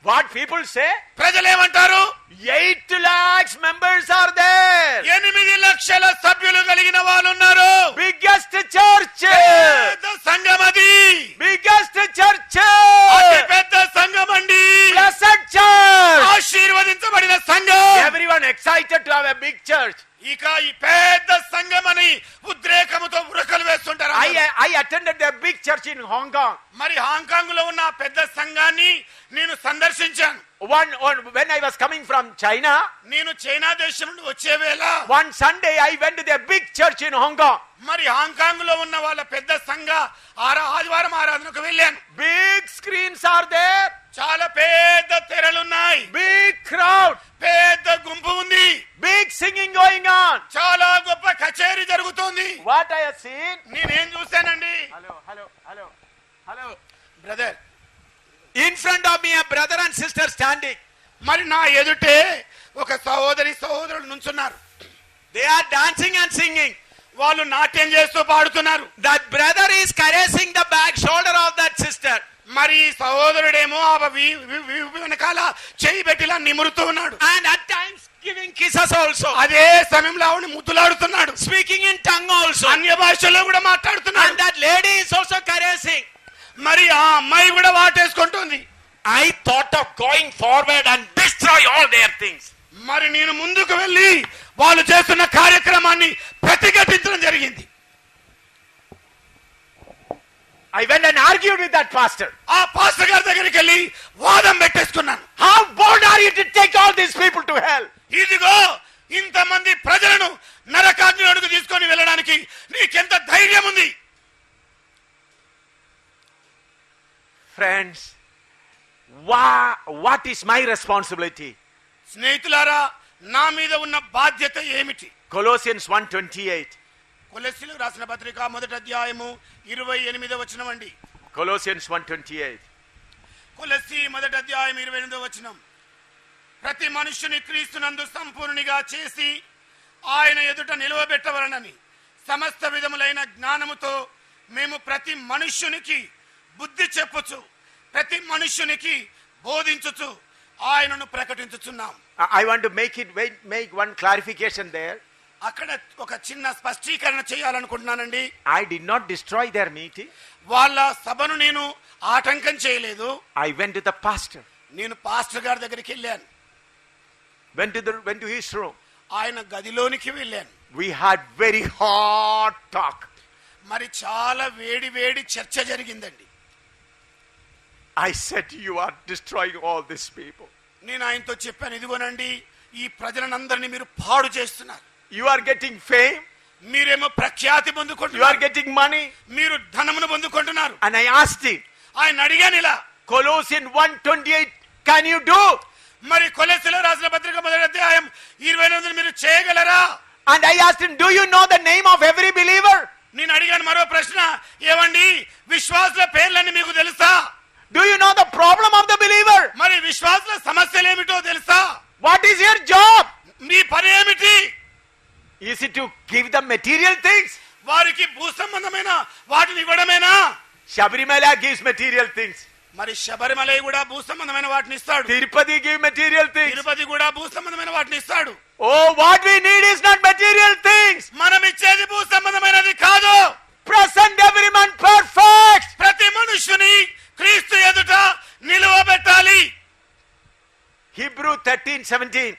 What people say? ప్రజలు ఏమంటారు? 8 lakhs members are there. 8 లక్షల సభ్యులు కలిగిన వాళ్ళు ఉన్నారు. Biggest church. పెద్ద సంఘం అది. Biggest church. అతి పెద్ద సంఘం అండి. Blessed church. ఆశీర్వదించబడిన సంఘం. Everyone excited to have a big church. ఇక ఈ పెద్ద సంఘమని ఉద్రేకముతో ఉరకలు వేస్తుంటారు. I attended a big church in Hong Kong. మరి హాంకాంగ్ లో ఉన్న పెద్ద సంఘాన్ని నేను సందర్శించాను. When I was coming from China, నేను చైనా దేశం నుండి వచ్చే వేళ one Sunday I went to the big church in Hong Kong. మరి హాంకాంగ్ లో ఉన్న వాళ్ళ పెద్ద సంఘ ఆదివారం ఆరాధనకు వెళ్ళాను. Big screens are there. చాలా పెద్ద తెరలున్నాయి. Big crowd. పెద్ద గుంపు ఉంది. Big singing going on. చాలా గొప్ప కచేరీ జరుగుతోంది. What I have seen? నేనేం చూశానండి? Hello. Brother, In front of me a brother and sister standing. మరి నా ఎదుటే ఒక సహోదరులు నుంచున్నారు. They are dancing and singing. వాళ్ళు నాట్యం చేస్తూ పాడుతున్నారు. That brother is caressing the back shoulder of that sister. మరి సహోదరుడేమో వెనకాల చేయి పెట్టిలా నిమురుతూ ఉన్నాడు. And at times giving kisses also. అదే సమయంలో ఆవిడ ముద్దులాడుతున్నాడు. Speaking in tongue also. అన్య భాషలో కూడా మాట్లాడుతున్నాడు. And that lady is also caressing. మరి ఆ అమ్మాయి కూడా వాటేసుకుంటుంది. I thought of going forward and destroy all their things. మరి నేను ముందుకు వెళ్ళి వాళ్ళు చేస్తున్న కార్యక్రమాన్ని ప్రతిఘటించడం జరిగింది. I went and argued with that pastor. ఆ పాస్టర్ గారి దగ్గరికి వెళ్ళి వాదం పెట్టేసుకున్నాను. How bold are you to take all these people to hell? ఇదిగో ఇంతమంది ప్రజలను నరకాగ్నిలోకి తీసుకొని వెళ్ళడానికి నీకెంత ధైర్యం ఉంది? Friends, what is my responsibility? స్నేహితులారా, నా మీద ఉన్న బాధ్యత ఏమిటి? Colossians 1:28. కొలస్సీలకు రాసిన పత్రిక 1వ అధ్యాయము 28వ వచనం అండి. Colossians 1:28. కొలస్సీ 1వ అధ్యాయం 28వ వచనం. ప్రతి మనుష్యుని క్రీస్తునందు సంపూర్ణిగా చేసి ఆయన ఎదుట నిలవబెట్టవలనని సమస్త విధములైన జ్ఞానముతో మేము ప్రతి మనుష్యునికి బుద్ధి చెప్పుచు ప్రతి మనుష్యునికి బోధించుచు ఆయనను ప్రకటించుచున్నాం. I want to make one clarification there. అక్కడ ఒక చిన్న స్పష్టీకరణ చేయాలనుకుంటున్నానండి. I did not destroy their meeting. వాళ్ళ సభను నేను ఆటంకం చేయలేదు. I went to the pastor. నేను పాస్టర్ గారి దగ్గరికి వెళ్ళాను. Went to his room. ఆయన గదిలోనికి వెళ్ళాను. We had very hot talk. మరి చాలా వేడి చర్చ జరిగిందండి. I said, you are destroying all these people. నేను ఆయనతో చెప్పాను, ఇదిగోనండి ఈ ప్రజలందరినీ మీరు పాడు చేస్తున్నారు. You are getting fame. మీరేమో ప్రఖ్యాతి You పొందుకుంటున్నారు. are getting money. మీరు ధనమును పొందుకుంటున్నారు. And I asked him, ఆయన అడిగాను ఇలా, Colossians 1:28, can you do? మరి కొలస్సీలో రాసిన పత్రిక 1వ అధ్యాయం 28 మీరు చేయగలరా? And I asked him, do you know the name of every believer? నేను అడిగాను మరో ప్రశ్న, ఏమండి విశ్వాసుల పేర్లని మీకు తెలుసా? Do you know the problem of the believer? మరి విశ్వాసుల సమస్యలు ఏమిటో తెలుసా? What is your job? మీ పని ఏమిటి? Is it to give them material things? వారికి భూ సంబంధమైన వాటిని ఇవ్వడమేనా? Shabarimala gives material things. మరి శబరిమలై కూడా భూ సంబంధమైన వాటిని ఇస్తాడు. Tirupati give material things. Tirupati కూడా భూ సంబంధమైన వాటిని ఇస్తాడు. Oh, what we need is not material things. మనం ఇచ్చేది భూ సంబంధమైనది కాదు. Present every man perfect. ప్రతి మనుష్యుని క్రీస్తు ఎదుట నిలువబెట్టాలి. Hebrew 13:17.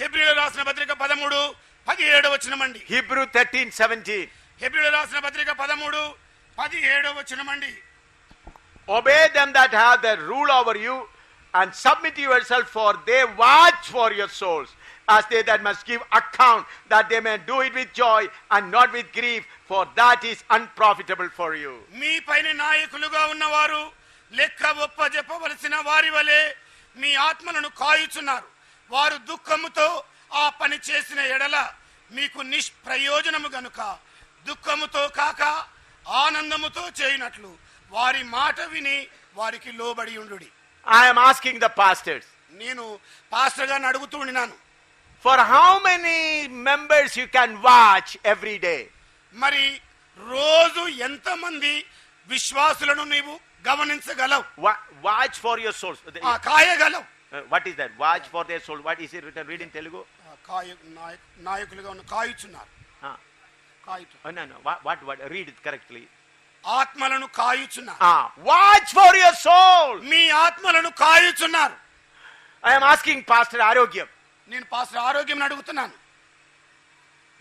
హెబ్రీయుల రాసిన పత్రిక 13:17 వచనమండి. Hebrew 13:17. హెబ్రీయుల రాసిన పత్రిక 13:17 వచనమండి. Obey them that have the rule over you, and submit yourself, for they watch for your souls, as they that must give account, that they may do it with joy and not with grief, for that is unprofitable for you. మీ పైన నాయకులుగా ఉన్నవారు లెక్క ఒప్ప చెప్పవలసిన వారి వలె మీ ఆత్మలను కాయుచున్నారు. వారు దుఃఖముతో ఆ పని చేసిన ఎడల మీకు నిష్ప్రయోజనము గనుక దుఃఖముతో కాక ఆనందముతో చేయునట్లు వారి మాట విని వారికి లోబడి ఉండుడి. I am asking the pastors, నేను పాస్టర్ గారిని అడుగుతూ ఉన్నాను, for how many members you can watch every day? మరి రోజు ఎంతమంది విశ్వాసులను నీవు గమనించగలవు. Watch for your souls. కాయగలవు. What is that? Watch for their soul. What is it written? Read in Telugu. నాయకులుగా ఉన్న కాయుచున్నారు. No. What? Read it correctly. ఆత్మలను కాయుచున్నారు. Watch for your soul. మీ ఆత్మలను కాయుచున్నారు. I am asking Pastor Arogyam. నేను pastor ఆరోగ్యం అడుగుతున్నాను.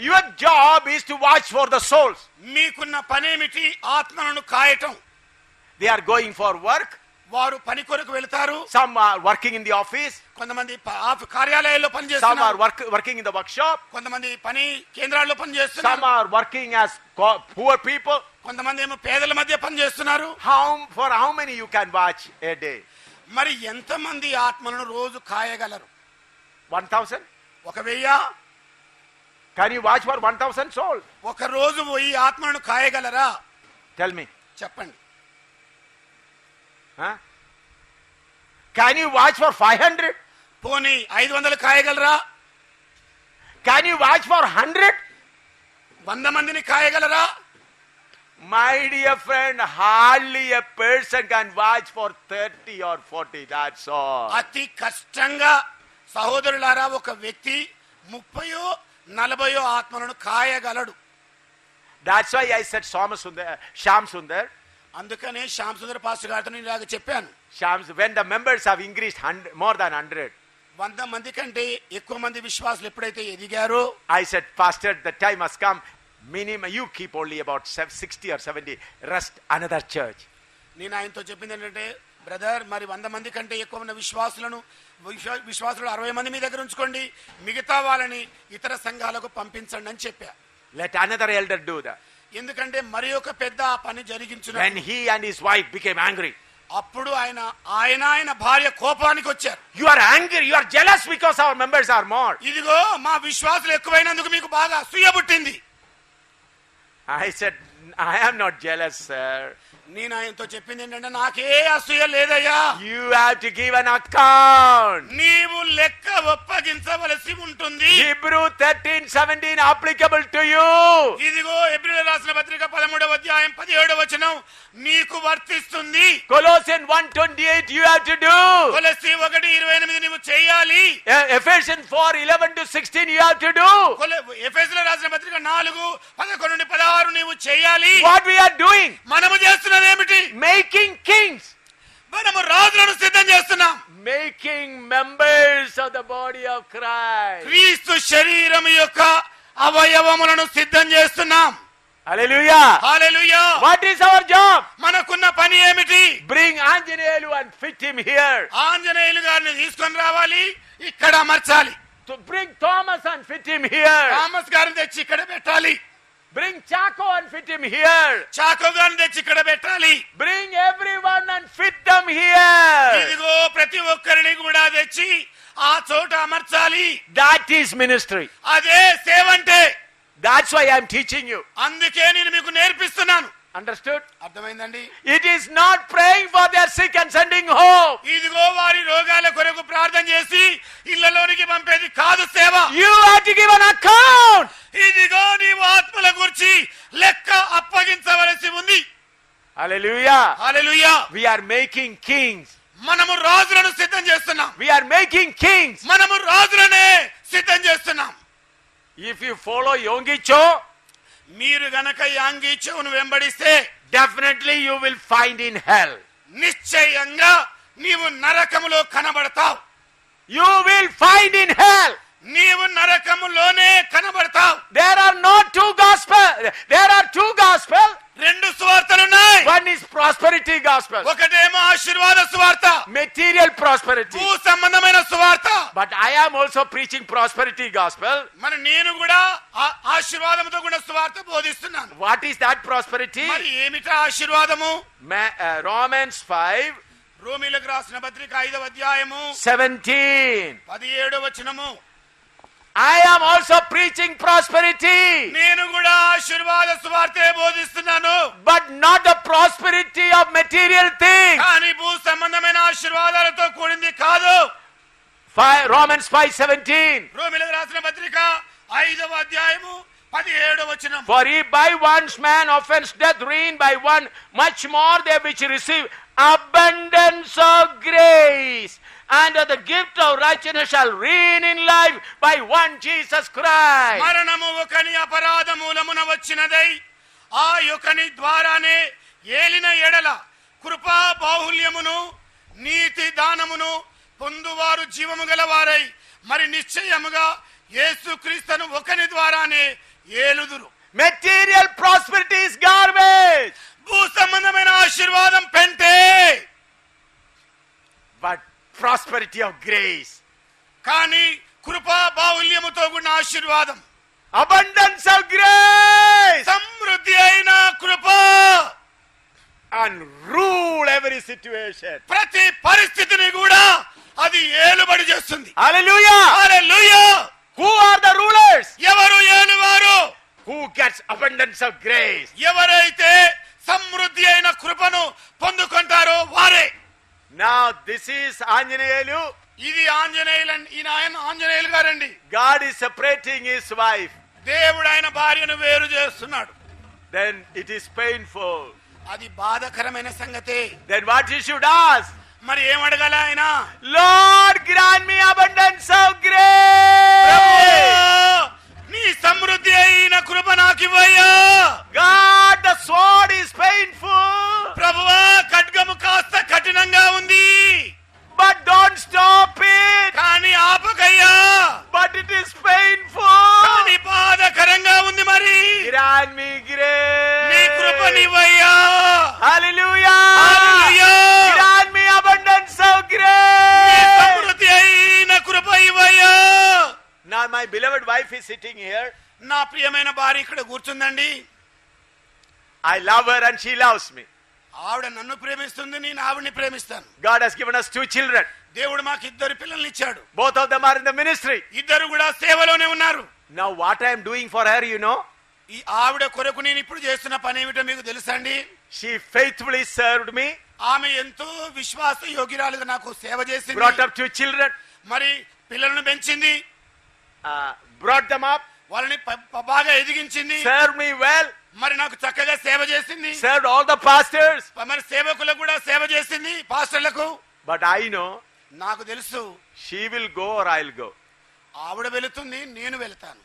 Your job is to watch for the souls. మీకున్న పనేమిటి? ఆత్మలను కాయటం. They are going for work. వారు పని కొరకు వెళ్తారు. Some are working in the office. కొంతమంది కార్యాలయాల్లో పని చేస్తున్నారు. Some are working in the workshop. కొంతమంది పని కేంద్రాల్లో పని చేస్తున్నారు. Some are working as poor people. కొంతమంది ఏమో పేదల మధ్య పని చేస్తున్నారు. For how many you can watch a day? మరి ఎంతమంది ఆత్మలను రోజు కాయగలరు? 1,000? 1,000? Can you watch for 1,000 souls? ఒక రోజు ఈ ఆత్మలను కాయగలరా? Tell me. చెప్పండి. Can you watch for 500? పోనీ 500 కాయగలరా? Can you watch for 100? 100 మందిని కాయగలరా? My dear friend, hardly a person can watch for 30 or 40. That's all. అతి కష్టంగా సహోదరులారా ఒక వ్యక్తి 30-40 ఆత్మలను కాయగలడు. That's why I said Shyam Sundar. అందుకనే శ్యామ్ సుందర్ పాస్టర్ గారితో నేను ఇలాగ చెప్పాను. When the members have increased more than 100. 100 మంది కంటే ఎక్కువ మంది విశ్వాసులు ఎప్పుడైతే ఎదిగారో, I said, Pastor, the time has come. Minimum, you keep only about 60 or 70. Rest another church. నేను ఆయనతో చెప్పింది ఏంటంటే, బ్రదర్ మరి 100 మంది కంటే ఎక్కువ ఉన్న విశ్వాసులు 60 మంది మీ దగ్గర ఉంచుకోండి, మిగతా వాళ్ళని ఇతర సంఘాలకు పంపించండి అని చెప్పా. Let another elder do that. ఎందుకంటే మరి ఒక పెద్ద పని జరిగించును. When he and his wife became angry, అప్పుడు ఆయన భార్య కోపానికి వచ్చారు. You are angry, you are jealous because our members are more. ఇదిగో మా విశ్వాసులు ఎక్కువైనందుకు మీకు బాగా అసూయ పుట్టింది. I said, I am not jealous, sir. నేను ఆయనతో చెప్పింది ఏంటంటే, నాకే అసూయ లేదయ్యా. You have to give an account. నీవు లెక్క ఒప్పగించవలసి ఉంటుంది. Hebrew 13:17 applicable to you. ఇదిగో హెబ్రీయులకు రాసిన పత్రిక 13వ అధ్యాయం 17వ వచనం నీకు వర్తిస్తుంది. Colossians 1:28 you have to do. కొలస్సీ 1:28 నీవు చేయాలి. Ephesians 4:11-16 you have to do. ఎఫెసీయులకు రాసిన పత్రిక 4:11-16 నీవు చేయాలి. What we are doing? మనము చేస్తున్నది ఏమిటి? Making kings. మనము రాజులను సిద్ధం చేస్తున్నాం. Making members of the body of Christ. క్రీస్తు శరీరం యొక్క అవయవములను సిద్ధం చేస్తున్నాం. Hallelujah. Hallelujah. What is our job? మనకున్న పని ఏమిటి? Bring Anjaneyulu and fit him here. Anjaneyulu గారిని తీసుకొని రావాలి, ఇక్కడ అమర్చాలి. To bring Thomas and fit him here. Thomas గారిని తెచ్చి ఇక్కడ పెట్టాలి. Bring Chaco and fit him here. Chacko గారిని తెచ్చి ఇక్కడ పెట్టాలి. Bring everyone and fit them here. ఇదిగో ప్రతి ఒక్కరిని కూడా తెచ్చి ఆ చోట అమర్చాలి. That is ministry. అదే సేవ అంటే. That's why I am teaching you. అందుకే నేను మీకు నేర్పిస్తున్నాను. Understood? అర్థమైందండి? It is not praying for their sick and sending home. ఇదిగో వారి రోగాల కొరకు ప్రార్థన చేసి ఇళ్ళలోనికి పంపేది కాదు సేవ. You have to give an account. ఇదిగో నీవు ఆత్మల గురించి లెక్క అప్పగించవలసి ఉంది. Hallelujah. Hallelujah. We are making kings. మనము రాజులను సిద్ధం చేస్తున్నాం. We are making kings. మనము రాజులనే సిద్ధం చేస్తున్నాం. If you follow Yonggi-cho, మీరు గనక యాంగీచోను వెంబడిస్తే definitely you will find in hell. నిశ్చయంగా నీవు నరకములో కనబడతావు. You will find in hell. నీవు నరకములోనే కనబడతావు. There are not two gospel. There are two gospel. 2 సువార్తలున్నాయి. One is prosperity gospel. ఒకటేమో ఆశీర్వాద సువార్త, Material prosperity. భూ సంబంధమైన సువార్త. But I am also preaching prosperity gospel. మరి నేను కూడా ఆశీర్వాదముతో కూడా సువార్త బోధిస్తున్నాను. What is that prosperity? మరి ఏమిటా ఆశీర్వాదము? Romans 5. రోమీయులకు రాసిన పత్రిక 5వ అధ్యాయము 17. 17వ వచనము. I am also preaching prosperity. నేను కూడా ఆశీర్వాద సువార్తే బోధిస్తున్నాను. But not the prosperity of material things. కానీ భూ సంబంధమైన ఆశీర్వాదాలతో కూడింది కాదు. Romans 5:17. రోమీయులకు రాసిన పత్రిక 5వ అధ్యాయము 17వ వచనం. For if by one man offense death reigned by one, much more they which receive abundance of grace and the gift of righteousness shall reign in life by one Jesus Christ. మరణము ఒకని అపరాధ మూలమున వచ్చినదై ఆ యొకని ద్వారానే ఏలిన ఎడల కృపా బాహుల్యమును నీతి దానమును పొందువారు జీవము గలవారై మరి నిశ్చయముగా యేసుక్రీస్తును ఒకని ద్వారానే ఏలుదురు. Material prosperity is garbage. భూ సంబంధమైన ఆశీర్వాదం పెంటే, but prosperity of grace, కానీ కృపా బాహుల్యముతో కూడిన ఆశీర్వాదం, abundance of grace, సమృద్ధి అయిన కృప, and rule every situation. ప్రతి పరిస్థితిని కూడా అది ఏలుబడి చేస్తుంది. Hallelujah. Hallelujah. Who are the rulers? ఎవరు ఏలువారు? Who gets abundance of grace? ఎవరైతే సమృద్ధి అయిన కృపను పొందుకుంటారో వారే. Now this is Anjaneyulu. ఇది ఆంజనేయులు గారండి. God is separating his wife. దేవుడు ఆయన భార్యను వేరు చేస్తున్నాడు. Then it is painful. అది బాధకరమైన సంగతే. Then what you should ask? మరి ఏం అడగాల ఆయన? Lord, grant me abundance of grace. నీ సమృద్ధి అయిన కృప నాకివ్వయ్యా. God, the sword is painful. ప్రభువా, ఖడ్గము కాస్త కఠినంగా ఉంది. But don't stop it. కానీ ఆపకయ్యా. But it is painful. కానీ బాధకరంగా ఉంది. మరి Grant me grace. నీ కృప నీవయ్యా. Hallelujah. Hallelujah. Grant me abundance of నీ grace. సమృద్ధి అయిన కృప ఇవ్వయ్యా. Now my beloved wife is sitting here. నా ప్రియమైన భార్య ఇక్కడ కూర్చుందండి. I love her and she loves me. ఆవిడ నన్ను ప్రేమిస్తుంది, నేను ఆవిడని ప్రేమిస్తాను. God has given us 2 children. దేవుడు మాకు 2 పిల్లల్ని ఇచ్చాడు. Both of them are in the ministry. ఇద్దరు కూడా సేవలోనే ఉన్నారు. Now what I am doing for her, you know? ఈ ఆవిడ కొరకు నేను ఇప్పుడు చేస్తున్న పని ఏమిటో మీకు తెలుసండి? She faithfully served me. ఆమె ఎంతో విశ్వాస యోగ్యురాలుగా నాకు సేవ చేసింది. Brought up 2 children. మరి పిల్లలను పెంచింది. Brought them up. వాళ్ళని బాగా ఎదిగించింది. Served me well. మరి నాకు చక్కగా సేవ చేసింది. Served all the pastors. మరి సేవకులకు కూడా సేవ చేసింది, పాస్టర్లకు. But I know నాకు తెలుసు she will go or I'll go. ఆవిడ వెళుతుంది, నేను వెళ్తాను.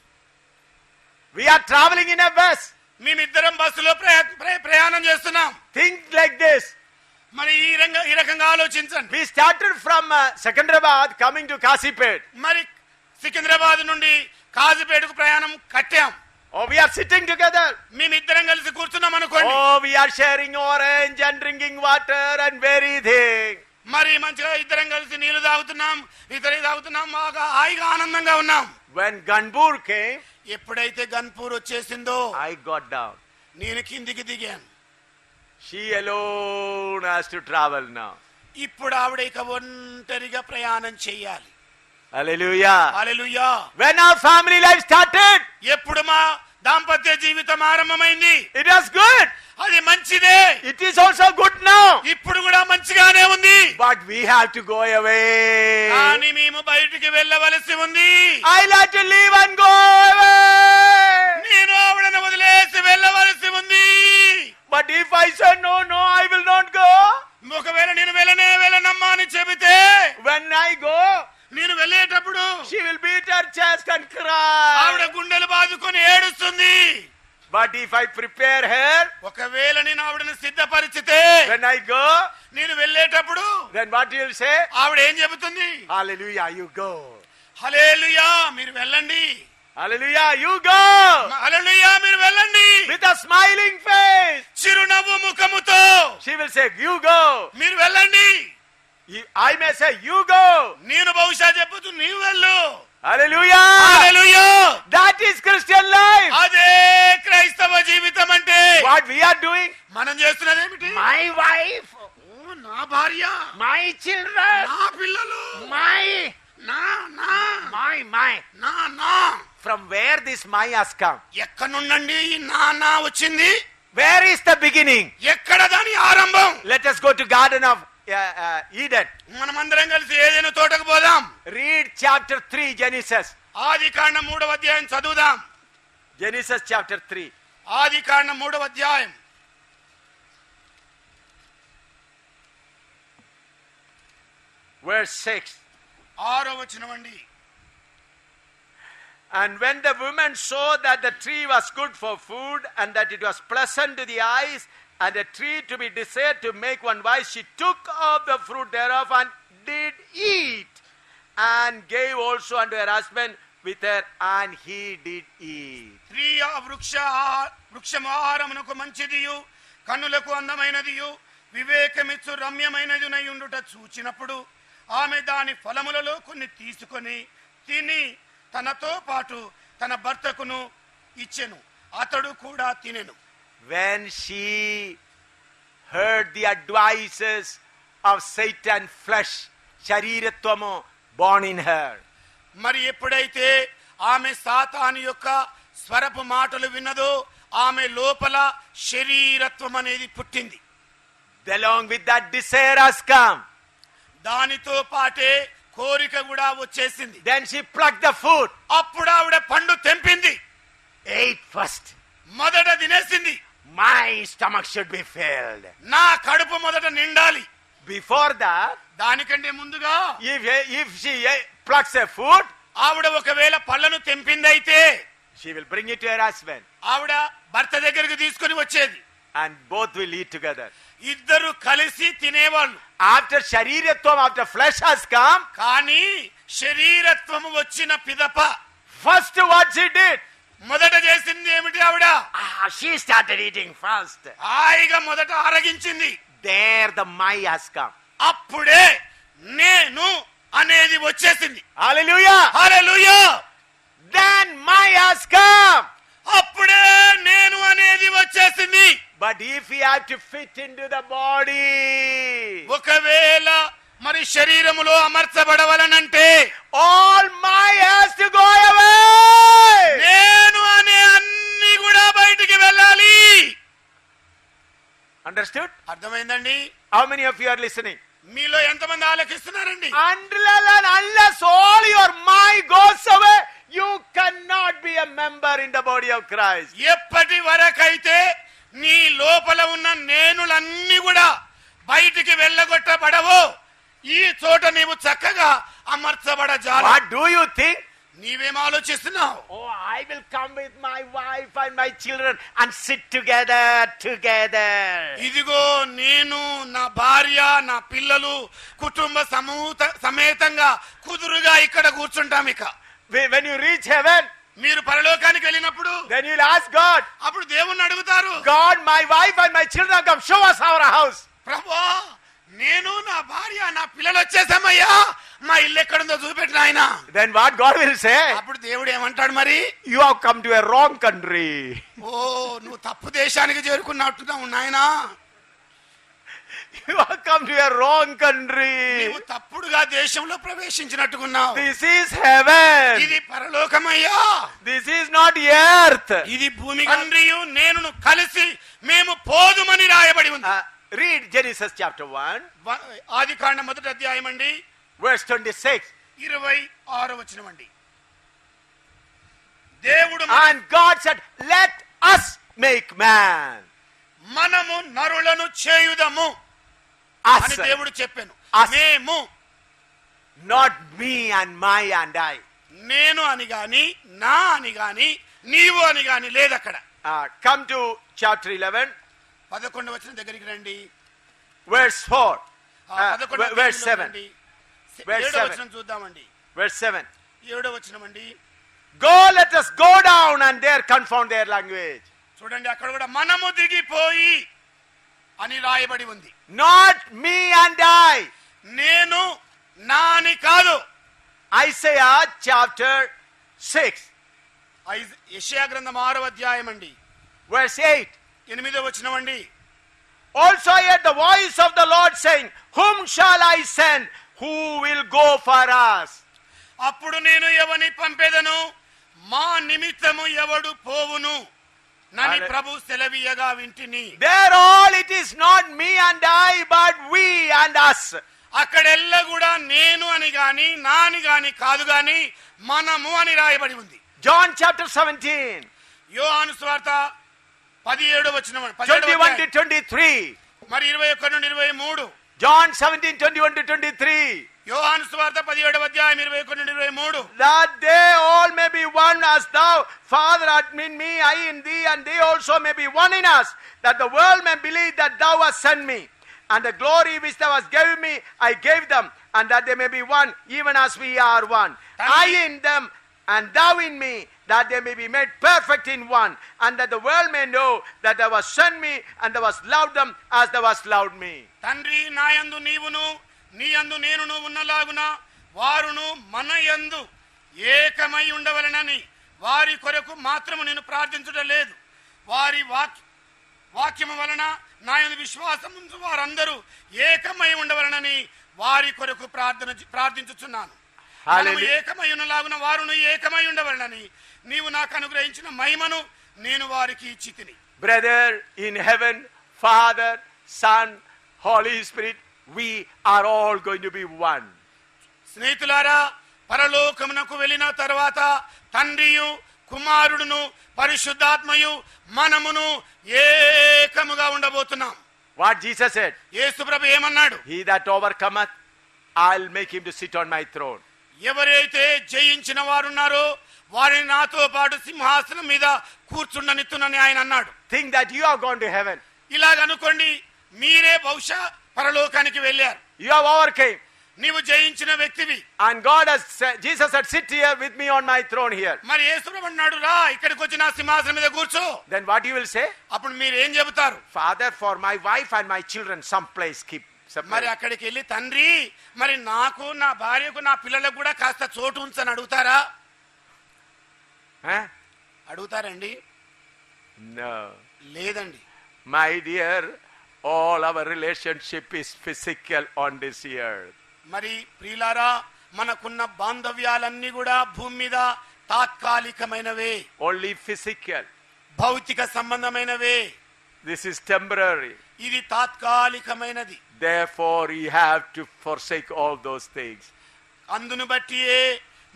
We are traveling in a bus. మేమిద్దరం బస్సులో ప్రయాణం చేస్తున్నాం. Think like this. మరి ఈ రకంగా ఆలోచించండి. We started from Secunderabad coming to Kasipet. మరి సికింద్రాబాద్ నుండి కాజీపేటకు ప్రయాణం కట్టాం. Oh, we are sitting together. మేమిద్దరం కలిసి కూర్చున్నాం అనుకోండి. Oh, we are sharing orange and drinking water and everything. మరి మంచిగా ఇద్దరం కలిసి నీళ్లు తాగుతున్నాం, బాగా హాయిగా ఆనందంగా ఉన్నాం. When Ganpur came, ఎప్పుడైతే గన్పూర్ వచ్చేసిందో I got down. నేను కిందికి దిగాను. She alone has to travel now. ఇప్పుడు ఆవిడ ఇక ఒంటరిగా ప్రయాణం చెయ్యాలి. Hallelujah. Hallelujah. When our family life started, ఎప్పుడు మా దాంపత్య జీవితం ఆరంభమైంది, it was good. అది మంచిదే. It is also good now. ఇప్పుడు కూడా మంచిగానే ఉంది. But we have to go away. కానీ మేము బయటికి వెళ్ళవలసి ఉంది. I like to leave and go away. నేను ఆవిడను వదిలేసి వెళ్ళవలసి ఉంది. But if I say no, I will not go. ఒకవేళ నేను వెళ్ళనమ్మా అని చెబితే, When I go, నేను వెళ్ళేటప్పుడు she will beat her chest and cry. ఆవిడ గుండెలు బాదుకొని ఏడుస్తుంది. But if I prepare her, ఒకవేళ నేను ఆవిడను సిద్ధపరిచితే, when I go, నేను వెళ్ళేటప్పుడు then what you will say? ఆవిడ ఏం చెబుతుంది? Hallelujah, you go. హల్లెలూయా, మీరు వెళ్ళండి. Hallelujah, you go. హల్లెలూయా, మీరు వెళ్ళండి. With a smiling face, చిరునవ్వు ముఖముతో she will say, you go. మీరు వెళ్ళండి. I may say, you go. నేను బహుశా చెప్పుతూ నీవు వెళ్ళు. Hallelujah. Hallelujah. That is Christian life. అదే క్రైస్తవ జీవితం అంటే. What we are doing? మనం చేస్తున్నది ఏమిటి? My wife, నా భార్య, my children, నా పిల్లలు, my. From where this my has come? ఎక్కడి నుండి ఈ నా వచ్చింది? Where is the beginning? ఎక్కడ దాని ఆరంభం? Let us go to Garden of Eden. మనమందరం కలిసి ఏదైనా తోటకు పోదాం. Read chapter 3 Genesis. ఆదికాండం 3వ అధ్యాయం చదువుదాం. Genesis chapter 3. ఆదికాండం 3వ అధ్యాయం Verse 6. 6వ వచనం అండి. And when the woman saw that the tree was good for food, and that it was pleasant to the eyes, and a tree to be desired to make one wise, she took of the fruit thereof and did eat, and gave also unto her husband with her, and he did eat. స్త్రీ ఆ వృక్షము ఆహారమునకు మంచిదియు కన్నులకు అందమైనదియు వివేకమిచ్చు రమ్యమైనదినై ఉండుట చూచినప్పుడు ఆమె దాని ఫలములలో కొన్ని తీసుకొని తిని తనతో పాటు తన భర్తకును ఇచ్చెను, అతడు కూడా తినెను. When she heard the advices of Satan, flesh, shariratvamu, born in her. మరి ఎప్పుడైతే ఆమె సాతాను యొక్క స్వరపు మాటలు విన్నదో ఆమె లోపల శరీరత్వం అనేది పుట్టింది. Along with that, desire has come. దానితో పాటే కోరిక కూడా వచ్చేసింది. Then she plucked the fruit. అప్పుడు ఆవిడ పండు తెంపింది. Ate first. మొదట తినేసింది. My stomach should be filled. నా కడుపు మొదట నిండాలి. Before that, దానికంటే ముందుగా if she plucks a fruit, ఆవిడ ఒకవేళ పళ్ళను తెంపిందైతే she will bring it to her husband. ఆవిడ భర్త దగ్గరికి తీసుకొని వచ్చేది. And both will eat together. ఇద్దరు కలిసి తినేవాళ్ళు. After shariratvam, after flesh has come, కానీ శరీరత్వము వచ్చిన పిదప first what she did? మొదట చేసింది ఏమిటి ఆవిడ? She started eating first. హాయిగా మొదట ఆరగించింది. There the my has come. అప్పుడే నేను అనేది వచ్చేసింది. Hallelujah. Hallelujah. Then my has come. అప్పుడే నేను అనేది వచ్చేసింది. But if we have to fit into the body, ఒకవేళ మరి శరీరములో అమర్చబడవలనంటే all my has to go away. నేను అనే అన్ని కూడా బయటికి వెళ్ళాలి. Understood? అర్థమైందండి? How many of you are listening? మీలో ఎంతమంది ఆలకిస్తున్నారండి? Unless all your mind goes away, you cannot be a member in the body of Christ. ఎప్పటి వరకైతే నీ లోపల ఉన్న నేనులన్నీ కూడా బయటికి వెళ్ళగొట్టబడవో ఈ చోట నీవు చక్కగా అమర్చబడజాల. What do you think? నీవేం ఆలోచిస్తున్నావు? Oh, I will come with my wife and my children and sit together. ఇదిగో నేను నా భార్య నా పిల్లలు కుటుంబ సమేతంగా కుదురుగా ఇక్కడ కూర్చుంటాం. ఇక When you reach heaven, మీరు పరలోకానికి వెళ్ళినప్పుడు then you'll ask God, అప్పుడు దేవుణ్ణి అడుగుతారు, God, my wife and my children come show us our house. ప్రభువా నేను నా భార్య నా పిల్లలు వచ్చేసామయ్యా, మా ఇల్లు ఎక్కడుందో చూపెట్టిన ఆయన. Then what God will say? అప్పుడు దేవుడు ఏమంటాడు? మరి you have come to a wrong country. ఓ నువ్వు తప్పు దేశానికి చేరుకున్నట్టున్నావు నాయనా. You have come to a wrong country. నీవు తప్పుడుగా దేశంలో ప్రవేశించినట్టుకున్నావు. This is heaven. ఇది పరలోకమయ్యా. This is not earth. ఇది భూమి. తండ్రియు నేనును కలిసి మేము పోదుమని రాయబడి ఉంది. Read Genesis chapter 1. ఆదికాండం మొదటి అధ్యాయం అండి, verse 26. 26వ వచనం అండి. దేవుడు And God said, let us make man. మనము నరులను చేయుదము అని దేవుడు చెప్పాను. మేము, not me and my and I. నేను అని గాని నా అని గాని నీవు అని గాని లేదు అక్కడ. Come to chapter 11. 11వ వచనం దగ్గరికి రండి. verse 4. verse 7. 7వ వచనం చూద్దామండి. verse 7. 7వ వచనం అండి. Go, let us go down and there confound their language. చూడండి అక్కడ కూడా మనము దిగిపోయి అని రాయబడి ఉంది. Not me and I. నేను నా అని కాదు. Isaiah chapter 6. యెషయా గ్రంథం 6వ అధ్యాయం అండి, verse 8. 8వ వచనం అండి. Also I heard the voice of the Lord saying, whom shall I send? Who will go for us? అప్పుడు నేను ఎవని పంపెదను, మా నిమిత్తము ఎవడు పోవును నని ప్రభు సెలవీయగా వింటిని. There all it is not me and I but we and us. అక్కడెల్ల కూడా నేను అని గాని నా అని గాని కాదు గాని మనము అని రాయబడి ఉంది. John chapter 17. యోహాను సువార్త 17వ వచనం 21 to 23. మరి 21 నుండి 23. John 17, 21 to 23. యోహాను యోహాను సువార్త 17వ అధ్యాయం 21-23. That they all may be one as thou, Father, art in me, I in thee, and they also may be one in us, that the world may believe that thou hast sent me. And the glory which thou hast given me, I gave them, and that they may be one, even as we are one. I in them, and thou in me, that they may be made perfect in one, and that the world may know that thou hast sent me, and thou hast loved them as thou hast loved me. తండ్రి నాయందు నీవును నీయందు నేనును ఉన్నలాగున వారును మన యందు ఏకమై ఉండవలెనని వారి కొరకు మాత్రము నేను ప్రార్థించుట లేదు. వారి వాక్యము వలన నాయందు విశ్వాసం ఉంచు వారందరూ ఏకమై ఉండవలెనని వారి కొరకు ప్రార్థించుచున్నాను. మనము ఏకమై ఉన్నలాగున వారును ఏకమై ఉండవలెనని నీవు నాకు అనుగ్రహించిన మహిమను నేను వారికి ఇచ్చితిని. Brother, in heaven, Father, Son, Holy Spirit, we are all going to be one. స్నేహితులారా, పరలోకమునకు వెళ్ళిన తర్వాత తండ్రియు కుమారుడును పరిశుద్ధాత్మయు మనమును ఏకముగా ఉండబోతున్నాం. What Jesus said? యేసు ప్రభు ఏమన్నాడు? He that overcometh, I'll make him to sit on my throne. ఎవరైతే జయించిన వారున్నారో వారిని నాతో పాటు సింహాసనం మీద కూర్చుండనిత్తునని ఆయన అన్నాడు. Think that you have gone to heaven. ఇలాగ అనుకోండి, మీరే బహుశా పరలోకానికి వెళ్ళారు. You have overcame. నీవు జయించిన వ్యక్తివి. And God has said, Jesus said, sit here with me on my throne here. మరి యేసు ప్రభు అన్నాడు, రా ఇక్కడికి వచ్చి నా సింహాసనం మీద కూర్చో. Then what you will say? అప్పుడు మీరు ఏం చెబుతారు? Father, for my wife and my children some place keep. మరి అక్కడికి వెళ్ళి తండ్రి, మరి నాకు నా భార్యకు నా పిల్లలకు కూడా కాస్త చోటు ఉంచని అడుగుతారా? అడుగుతారండి? No. లేదండి. My dear, all our relationship is physical on this earth. మరి ప్రియులారా, మనకున్న బాంధవ్యాలన్నీ కూడా భూమి మీద తాత్కాలికమైనవే. Only physical. భౌతిక సంబంధమైనవే. This is temporary. ఇది తాత్కాలికమైనది. Therefore, you have to forsake all those things. అందును బట్టియే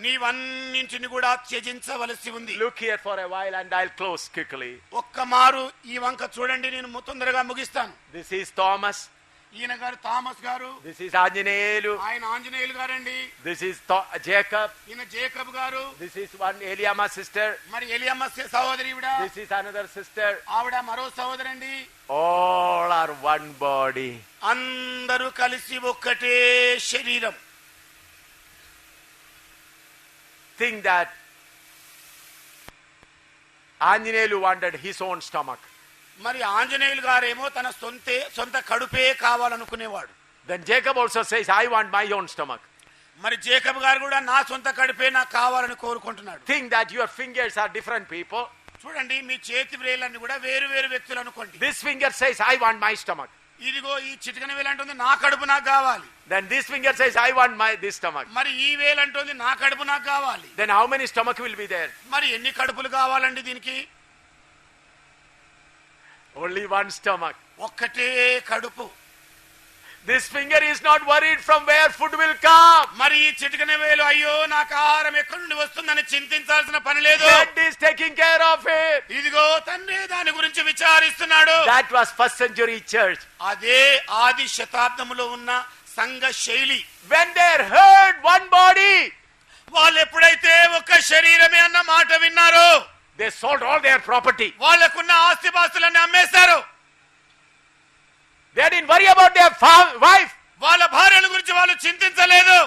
నీవన్నింటిని కూడా త్యజించవలసి ఉంది. Look here for a while and I'll close quickly. ఒక్క మారు ఈ వంక చూడండి, నేను తొందరగా ముగిస్తాను. This is Thomas. ఈయన గారు థామస్ గారు. This is Anjaneyelu. ఆయన ఆంజనేయులు గారండి. This is Jacob. ఈయన జేకబ్ గారు. This is one Eliama sister. మరి ఎలియమ్మ సహోదరి ఈవిడ. This is another sister. ఆవిడ మరో సహోదరండి. All are one body. అందరూ కలిసి ఒక్కటే శరీరం. Think that Anjaneyelu wanted his own stomach. మరి ఆంజనేయులు గారేమో తన సొంత కడుపే కావాలనుకునేవాడు. Then Jacob also says, I want my own stomach. మరి జేకబ్ గారు కూడా నా సొంత కడుపే నాకు కావాలని కోరుకుంటున్నాడు. Think that your fingers are different people. చూడండి, మీ చేతి వేలన్నీ కూడా వేరు వేరు వ్యక్తులు అనుకోండి. This finger says, I want my stomach. ఇదిగో ఈ చిటికన వేలు అంటుంది నా కడుపు నాకు కావాలి. Then this finger says, I want this stomach. మరి ఈ వేలు అంటుంది నా కడుపు నాకు కావాలి. Then how many stomach will be there? మరి ఎన్ని కడుపులు కావాలండి దీనికి? Only one stomach. ఒక్కటే కడుపు. This finger is not worried from where food will come. మరి ఈ చిటికన వేలు అయ్యో నాకు ఆహారం ఎక్కడి నుండి వస్తుందని చింతించాల్సిన పని లేదు. God is taking care of it. ఇదిగో తండ్రి దాని గురించి విచారిస్తున్నాడు. That was first century church. అదే ఆది శతాబ్దములో ఉన్న సంఘ శైలి. When they heard one body, వాళ్ళు ఎప్పుడైతే ఒక శరీరమే అన్న మాట విన్నారో, they sold all their property. వాళ్ళకున్న ఆస్తిపాస్తులన్నీ అమ్మేశారు. They didn't worry about their wife. వాళ్ళ భార్యల గురించి వాళ్ళు చింతించలేదు.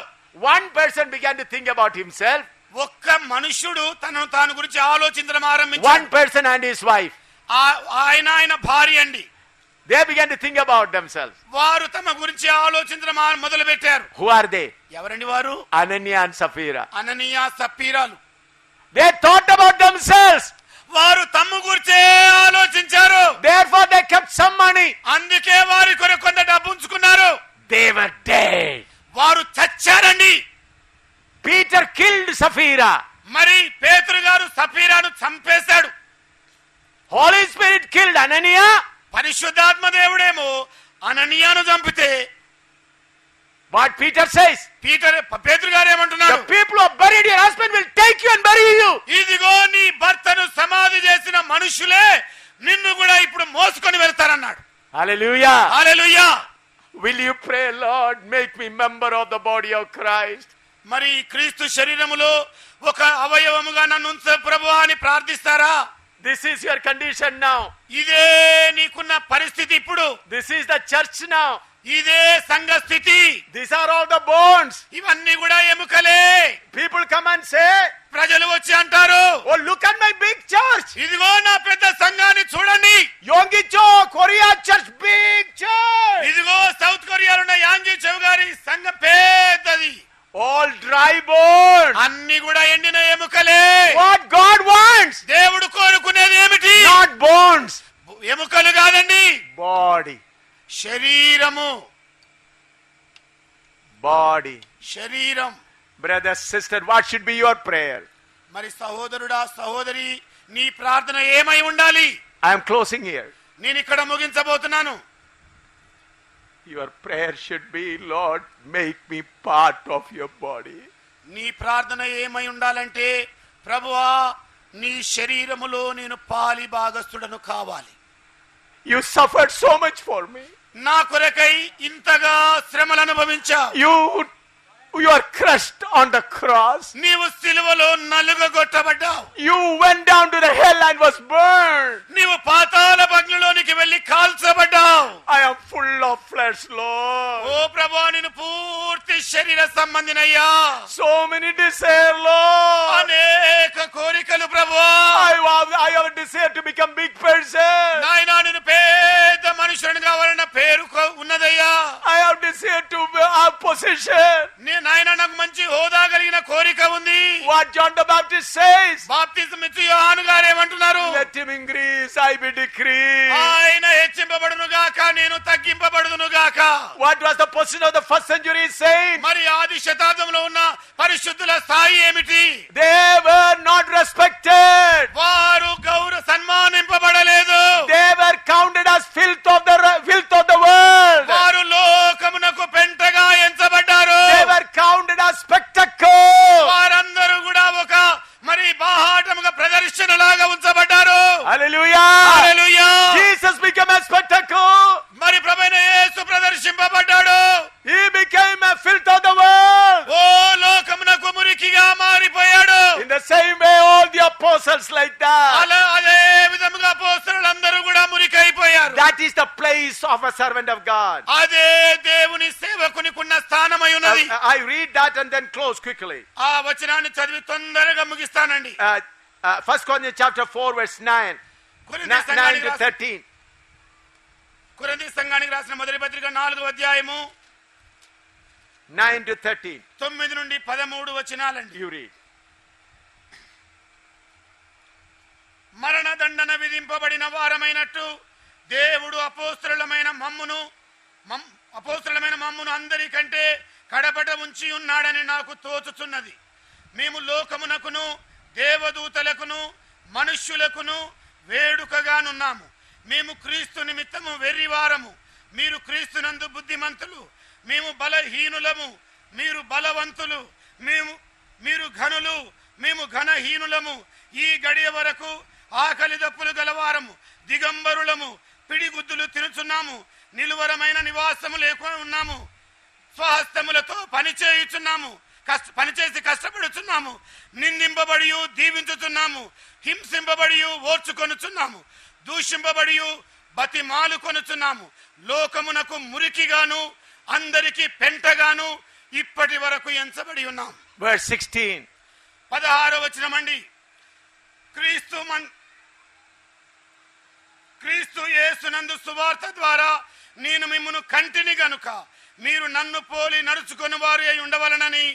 One person began to think about himself. ఒక్క మనుష్యుడు తనను తాను గురించి ఆలోచించడం ఆరంభించాడు. One person and his wife. ఆయన భార్య అండి. They began to think about themselves. వారు తమ గురించి ఆలోచించడం మొదలు పెట్టారు. Who are they? ఎవరండి వారు? Ananias and Sapphira. Ananias సప్పీరాలు. They thought about themselves. వారు తమ గురించే ఆలోచించారు. Therefore they kept some money. అందుకే వారి కొరకు కొంత డబ్బు ఉంచుకున్నారు. They were dead. వారు చచ్చారండి. Peter killed Sapphira. మరి పేతురు గారు సఫీరాను చంపేశాడు. Holy Spirit killed Ananias. పరిశుద్ధాత్మ దేవుడేమో అననీయాను చంపితే, what Peter says, పేతురు గారు ఏమంటున్నారు? the people who have buried your husband will take you and bury you. ఇదిగో నీ భర్తను సమాధి చేసిన మనుషులే నిన్ను కూడా ఇప్పుడు మోసుకొని వెళ్తారన్నాడు. Hallelujah. Hallelujah. Will you pray, Lord, make me member of the body of Christ? మరి క్రీస్తు శరీరములో ఒక అవయవముగా నన్ను ఉంచు ప్రభువా అని ప్రార్థిస్తారా? This is your condition now. ఇదే నీకున్న పరిస్థితి ఇప్పుడు. This is the church now. ఇదే సంఘ స్థితి. These are all the bones. ఇవన్నీ కూడా ఎముకలే. People come and say, ప్రజలు వచ్చి అంటారు, oh, look at my big church. ఇదిగో నా పెద్ద సంఘాన్ని చూడండి. Yonggi-cho, Korea church, big church. ఇదిగో సౌత్ కొరియాలో ఉన్న యాంగి చౌ గారి సంఘం పెద్దది. All dry bones. అన్ని కూడా ఎండిన ఎముకలే. What God wants? దేవుడు కోరుకునేది ఏమిటి? Not bones. ఎముకలు కాదండి, Body. శరీరము. Body. శరీరం. Brother, sister, what should be your prayer? మరి సహోదరుడా సహోదరి, నీ ప్రార్థన ఏమై ఉండాలి? I am closing here. నేను ఇక్కడ ముగించబోతున్నాను. Your prayer should be, Lord, make me part of your body. నీ ప్రార్థన ఏమై ఉండాలంటే, ప్రభువా నీ శరీరములో నేను పాలి భాగస్థుడను కావాలి. You suffered so much for me. నా కొరకై ఇంతగా శ్రమలు అనుభవించావు. You are crushed on the cross. నీవు సిలువలో నలుగగొట్టబడ్డావు. You went down to the hell and was burned. నీవు పాతాళ అగ్నిలోనికి వెళ్లి కాల్చబడ్డావు. I am full of flesh, Lord. ఓ ప్రభువా నేను పూర్తి శరీర సంబంధినయ్యా. So many desire, Lord. అనేక కోరికలు ప్రభువా. I have a desire to become big person. నాయనా నేను పెద్ద మనుషుని కావాలన్న పేరు ఉన్నదయ్యా. I have desire to have possession. నాయనా నాకు మంచి హోదా కలిగిన కోరిక ఉంది. What John the Baptist says. బాప్తిజం ఇచ్చే యోహాను గారు ఏమంటున్నారు? Let him increase, I be decrease. ఆయన హెచ్చింపబడును గాక, నేను తగ్గింపబడుదును గాక. What was the position of the first century saint? మరి ఆది శతాబ్దంలో ఉన్న పరిశుద్ధుల స్థాయి ఏమిటి? They were not respected. వారు సన్మానింపబడలేదు. They were counted as filth of the world. వారు లోకమునకు పెంటగా ఎంచబడ్డారు. They were counted as spectacle. వారందరూ కూడా ఒక మరి బాహాటముగా ప్రదర్శనలాగా ఉంచబడ్డారు. Hallelujah. Hallelujah. Jesus became a spectacle. మరి ప్రభువైన యేసు ప్రదర్శింపబడ్డాడు. He became a filth of the world. ఓ లోకమునకు మురికిగా మారిపోయాడు. In the same way all the apostles like that. అదే విధముగా అపోస్తలులందరూ కూడా మురికైపోయారు. That is the place of a servant of God. అదే దేవుని సేవకునికి ఉన్న స్థానమై ఉన్నది. I read that and then close quickly. ఆ వచనాన్ని చదివి తొందరగా ముగిస్తానండి. 1 Corinthians chapter 4 verse 9 to 13. కొరింథీ సంఘానికి రాసిన మొదటి పత్రిక 4వ అధ్యాయము 9 to 13. 9 నుండి 13 వచనాలండి. You read. మరణదండన విధింపబడిన వారమైనట్టు దేవుడు అపోస్తలులమైన మమ్మును అందరికంటే కడపట ఉంచి ఉన్నాడని నాకు తోచుచున్నది. మేము లోకమునకును దేవదూతలకును మనుష్యులకును వేడుకగానున్నాము. మేము క్రీస్తు నిమిత్తము వెర్రివారము, మీరు క్రీస్తునందు బుద్ధిమంతులు. మేము బలహీనులము, మీరు బలవంతులు. మీరు ఘనులు, మేము ఘనహీనులము. ఈ గడియ వరకు ఆకలి దప్పులు గలవారము, దిగంబరులము, పిడిగుద్దులు తినుచున్నాము, నిలువరమైన నివాసము లేకుండా ఉన్నాము. స్వహస్తములతో పనిచేయుచున్నాము, పనిచేసి కష్టపడుచున్నాము. నిందింపబడి దీవించుచున్నాము, హింసింపబడి ఓర్చుకొనుచున్నాము, దూషింపబడి బతిమాలు కొనుచున్నాము. లోకమునకు మురికిగాను అందరికి పెంటగాను ఇప్పటి వరకు ఎంచబడి ఉన్నాం. Verse 16. 16వ వచనమండి. క్రీస్తు యేసునందు సువార్త ద్వారా నేను మిమ్మును కంటిని గనుక మీరు నన్ను పోలి నడుచుకొని వారు అయి ఉండవలనని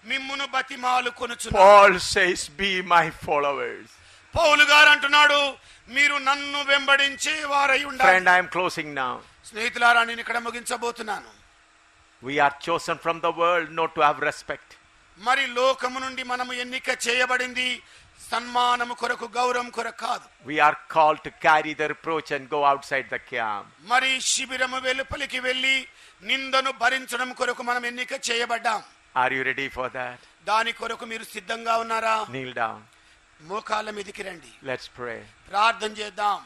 మిమ్మును బతిమాలు కొనుచున్నాను. Paul says, be my followers. పౌలు గారు అంటున్నాడు, మీరు నన్ను వెంబడించే వారై ఉండాలి. Friend, I am closing now. స్నేహితులారా, నేను ఇక్కడ ముగించబోతున్నాను. We are chosen from the world not to have respect. మరి లోకము నుండి మనము ఎన్నిక చేయబడింది సన్మానము కొరకు, గౌరవం కొరకు కాదు. We are called to carry the reproach and go outside the camp. మరి శిబిరము వెలుపలికి వెళ్ళి నిందను భరించడం కొరకు మనం ఎన్నిక చేయబడ్డాం. Are you ready for that? దాని కొరకు మీరు సిద్ధంగా ఉన్నారా? Kneel down. మోకాళ్ళ మీదకి రండి. Let's pray. ప్రార్థన చేద్దాం.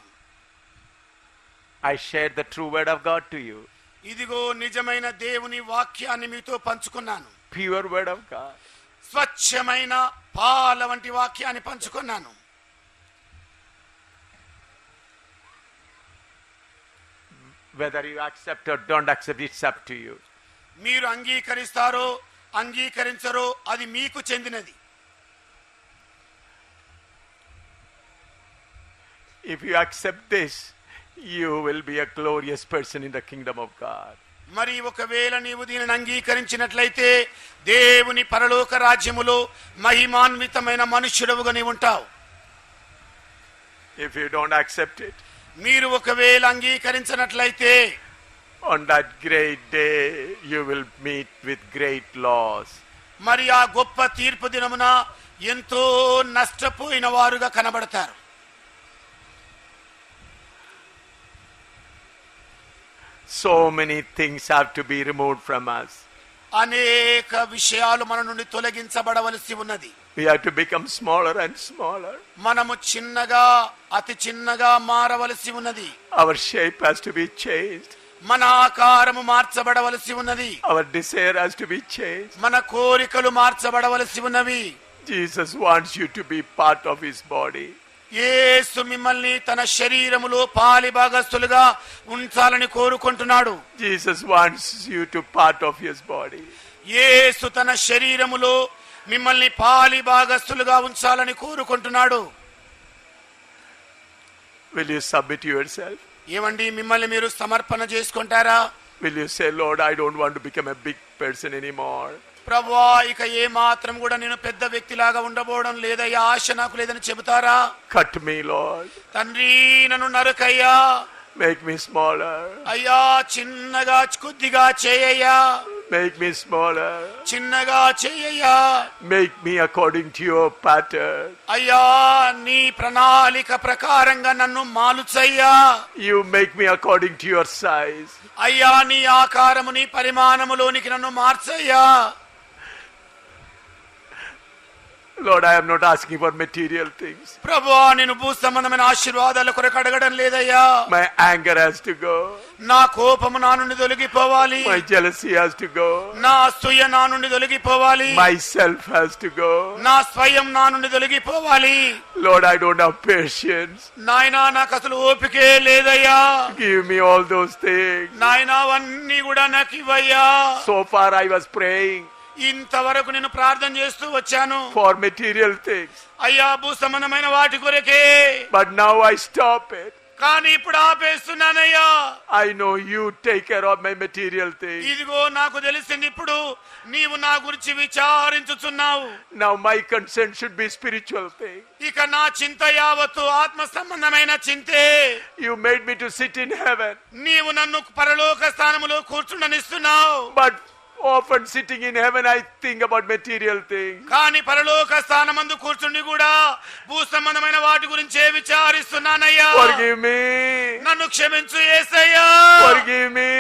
I shared the true word of God to you. ఇదిగో నిజమైన దేవుని వాక్యాన్ని మీతో పంచుకున్నాను. Pure word of God. స్వచ్ఛమైన పాల వంటి వాక్యాన్ని పంచుకున్నాను. Whether you accept or don't accept, it's up to you. మీరు అంగీకరిస్తారో అంగీకరించరో అది మీకు చెందినది. If you accept this, you will be a glorious person in the kingdom of God. మరి ఒకవేళ నీవు దీనిని అంగీకరించినట్లయితే దేవుని పరలోక రాజ్యములో మహిమాన్వితమైన మనుష్యుడవుగా నీవు ఉంటావు. If you don't accept it, మీరు ఒకవేళ అంగీకరించినట్లయితే on that great day you will meet with great loss. మరి ఆ గొప్ప తీర్పు దినమున ఎంతో నష్టపోయిన వారుగా కనబడతారు. So many things have to be removed from us. అనేక విషయాలు మన నుండి తొలగించబడవలసి ఉన్నది. We have to become smaller and smaller. మనము చిన్నగా అతి చిన్నగా మారవలసి ఉన్నది. Our shape has to be changed. మన ఆకారము మార్చబడవలసి ఉన్నది. Our desire has to be changed. మన కోరికలు మార్చబడవలసి ఉన్నవి. Jesus wants you to be part of his body. యేసు మిమ్మల్ని తన శరీరములో పాలి భాగస్తులుగా ఉంచాలని కోరుకుంటున్నాడు. Jesus wants you to part of his body. యేసు తన శరీరములో మిమ్మల్ని పాలి భాగస్తులుగా ఉంచాలని కోరుకుంటున్నాడు. Will you submit yourself? ఏమండి, మిమ్మల్ని మీరు సమర్పణ చేసుకుంటారా? Will you say, Lord, I don't want to become a big person anymore. ప్రభువా, ఇక ఏ మాత్రం కూడా నేను పెద్ద వ్యక్తిలాగా ఉండబోవడం లేదయ్యా, ఆశ నాకు లేదని చెబుతారా? Cut me, Lord. తండ్రి, నన్ను నరకయ్యా. Make me smaller. అయ్యా, చిన్నగా కొద్దిగా చేయయ్యా. Make me smaller. చిన్నగా చేయయ్యా. Make me according to your pattern. అయ్యా, నీ ప్రణాళిక ప్రకారంగా నన్ను మాలుచయ్యా. You make me according to your size. అయ్యా, నీ ఆకారము నీ పరిమాణములోనికి నన్ను మార్చయ్యా. Lord, I am not asking for material things. ప్రభువా, నేను భూ సంబంధమైన ఆశీర్వాదాల కొరకు అడగడం లేదయ్యా. My anger has to go. నా కోపము నా నుండి తొలగిపోవాలి. My jealousy has to go. నా అసూయ నా నుండి తొలగిపోవాలి. Myself has to go. నా స్వయం నా నుండి తొలగిపోవాలి. Lord, I don't have patience. నాయనా, నాకు అసలు ఓపికే లేదయ్యా. Give me all those things. నాయనా, అవన్నీ కూడా నాకు ఇవ్వయ్యా. So far I was praying ఇంతవరకు నేను ప్రార్థన చేస్తూ వచ్చాను for material things. అయ్యా, భూ సంబంధమైన వాటి కొరకే. But now I stop it. కానీ ఇప్పుడు ఆపేస్తున్నానయ్యా. I know you take care of my material things. ఇదిగో నాకు తెలిసింది, ఇప్పుడు నీవు నా గురించి విచారించుచున్నావు. Now my concern should be spiritual things. ఇక నా చింత యావత్తు ఆత్మ సంబంధమైన చింతే. You made me to sit in heaven. నీవు నన్ను పరలోక స్థానములో కూర్చుండనిస్తున్నావు. But often sitting in heaven I think about material things. కానీ పరలోక స్థానమందు కూర్చుండి కూడా భూ సంబంధమైన వాటి గురించే విచారిస్తున్నానయ్యా. Forgive me. నన్ను క్షమించు యేసయ్యా. Forgive me.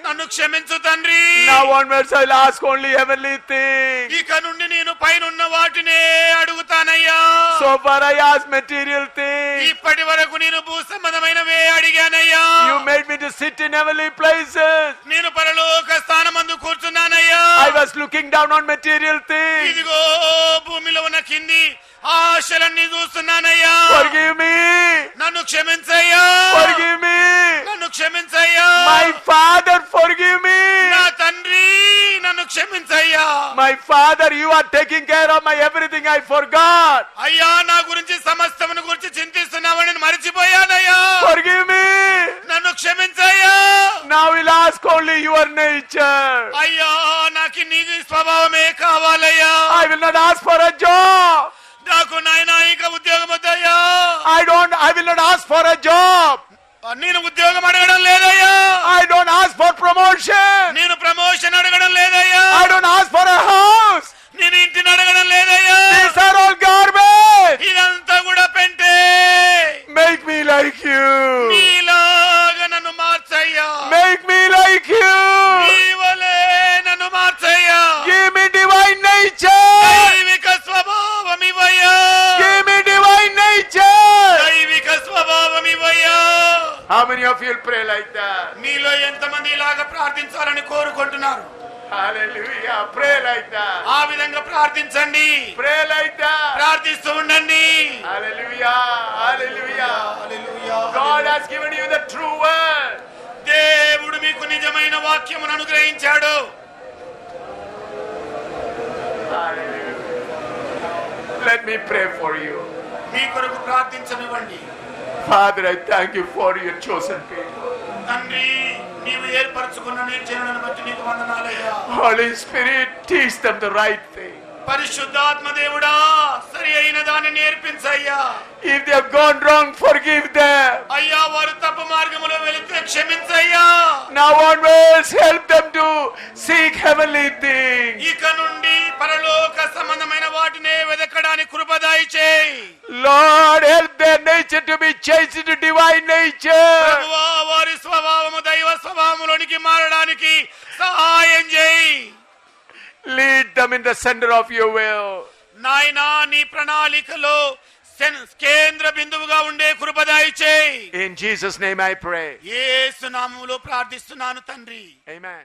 నన్ను క్షమించు తండ్రి. Now onwards I'll ask only heavenly things. ఇక నుండి నేను పైనున్న వాటినే అడుగుతానయ్యా. So far I asked material things. ఇప్పటి వరకు నేను భూ సంబంధమైనవే అడిగానయ్యా. You made me to sit in heavenly places. నేను పరలోక స్థానమందు కూర్చున్నానయ్యా. I was looking down on material things. ఇదిగో భూమిలో ఉన్న కింది ఆశలన్నీ చూస్తున్నానయ్యా. Forgive me. నన్ను క్షమించయ్యా. Forgive me. నన్ను క్షమించయ్యా. My Father, forgive me. నా తండ్రి, నన్ను క్షమించయ్యా. My Father, you are taking care of my everything. I forgot. అయ్యా, నా గురించి సమస్తమును గురించి చింతిస్తున్నావని నేను మరిచిపోయానయ్యా. Forgive me. నన్ను క్షమించయ్యా. Now we'll ask only your nature. అయ్యా, నాకు నీ స్వభావమే కావాలయ్యా. I will not ask for a job. నాకు నాయనా ఇంకా ఉద్యోగం వద్దయ్యా. I will not ask for a job. నేను ఉద్యోగం అడగడం లేదయ్యా. I don't ask for promotion. నేను ప్రమోషన్ అడగడం లేదయ్యా. I don't ask for a house. నేను ఇంటిని అడగడం లేదయ్యా. These are all garbage. ఇదంతా కూడా పెంటే. Make me like you. నీలాగా నన్ను మార్చయ్యా. Make me like you. నీవలే నన్ను మార్చయ్యా. Give me divine nature. దైవిక స్వభావం ఇవ్వయ్యా. Give me divine nature. దైవిక స్వభావం ఇవ్వయ్యా. How many of of you will pray like that? మీలో ఎంతమంది ఇలాగా ప్రార్థించాలని కోరుకుంటున్నారు? Hallelujah. Pray like that. ఆ విధంగా ప్రార్థించండి. Pray like that. ప్రార్థిస్తూ ఉండండి. Hallelujah. Hallelujah. Hallelujah. God has given you the true word. దేవుడు మీకు నిజమైన వాక్యమును అనుగ్రహించాడు. Hallelujah. Let me pray for you. మీ కొరకు ప్రార్థించనివ్వండి. Father, I thank you for your chosen people. తండ్రి, నీవు ఏర్పరచుకున్న నీ జనులను బట్టి నీకు వందనాలయ్యా. Holy Spirit, teach them the right thing. పరిశుద్ధాత్మ దేవుడా, సరి అయిన దాన్ని నేర్పించయ్యా. If they have gone wrong, forgive them. అయ్యా, వారు తప్పు మార్గములో వెళితే క్షమించయ్యా. Now onwards, help them to seek heavenly things. ఇక నుండి పరలోక సంబంధమైన వాటినే వెదకడానికి కృప దయచేయి. Lord, help their nature to be changed into divine nature. ప్రభువా, వారి స్వభావము దైవ స్వభావములోనికి మారడానికి సహాయం చేయి. Lead them in the center of your will. నాయనా, నీ ప్రణాళికలో కేంద్ర బిందువుగా ఉండే కృప దయచేయి. In Jesus' name I pray. యేసు నామములో ప్రార్థిస్తున్నాను తండ్రి. Amen.